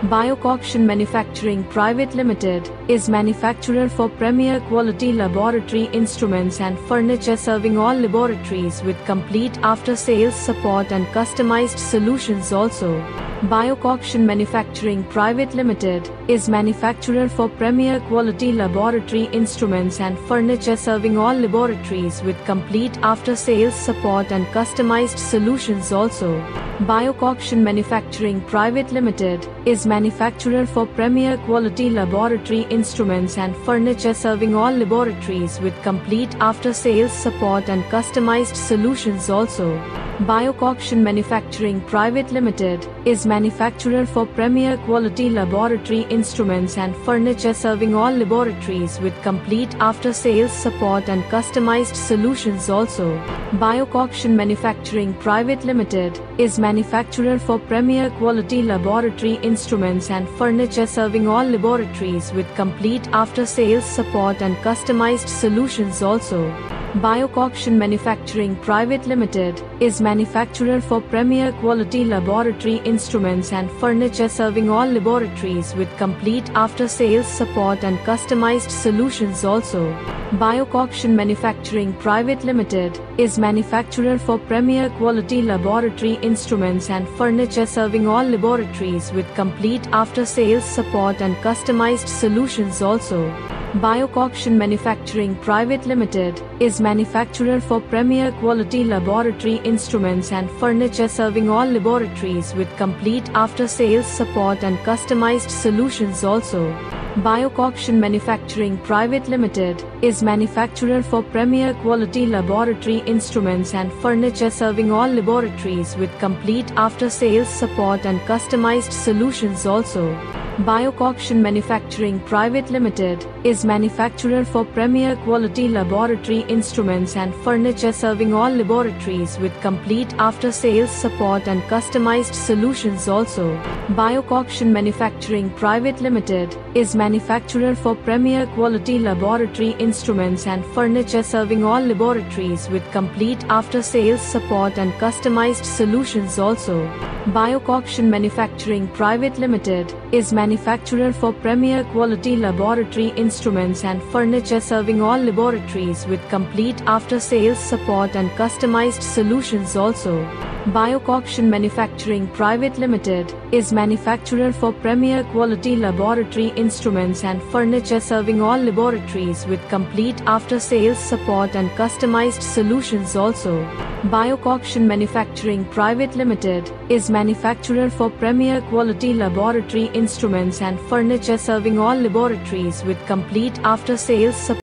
Biocoction Manufacturing Private Limited is manufacturer for premier quality laboratory instruments and furniture, serving all laboratories with complete after-sales support and customized solutions also. Biocoction Manufacturing Private Limited is manufacturer for premier quality laboratory instruments and furniture, serving all laboratories with complete after-sales support and customized solutions also. Biocoction Manufacturing Private Limited is manufacturer for premier quality laboratory instruments and furniture, serving all laboratories with complete after-sales support and customized solutions also. Biocoction Manufacturing Private Limited is manufacturer for premier quality laboratory instruments and furniture, serving all laboratories with complete after-sales support and customized solutions also. Biocoction Manufacturing Private Limited is manufacturer for premier quality laboratory instruments and furniture, serving all laboratories with complete after-sales support and customized solutions also. Biocoction Manufacturing Private Limited is manufacturer for premier quality laboratory instruments and furniture, serving all laboratories with complete after-sales support and customized solutions also. Biocoction Manufacturing Private Limited is manufacturer for premier quality laboratory instruments and furniture, serving all laboratories with complete after-sales support and customized solutions also. Biocoction Manufacturing Private Limited is manufacturer for premier quality laboratory instruments and furniture, serving all laboratories with complete after-sales support and customized solutions also. Biocoction Manufacturing Private Limited is manufacturer for premier quality laboratory instruments and furniture, serving all laboratories with complete after-sales support and customized solutions also. Biocoction Manufacturing Private Limited is manufacturer for premier quality laboratory instruments and furniture, serving all laboratories with complete after-sales support and customized solutions also. Biocoction Manufacturing Private Limited is manufacturer for premier quality laboratory instruments and furniture, serving all laboratories with complete after-sales support and customized solutions also. Biocoction Manufacturing Private Limited is manufacturer for premier quality laboratory instruments and furniture, serving all laboratories with complete after-sales support and customized solutions also. Biocoction Manufacturing Private Limited is manufacturer for premier quality laboratory instruments and furniture, serving all laboratories with complete after-sales support and customized solutions also. Biocoction Manufacturing Private Limited is manufacturer for premier quality laboratory instruments and furniture, serving all laboratories with complete after-sales support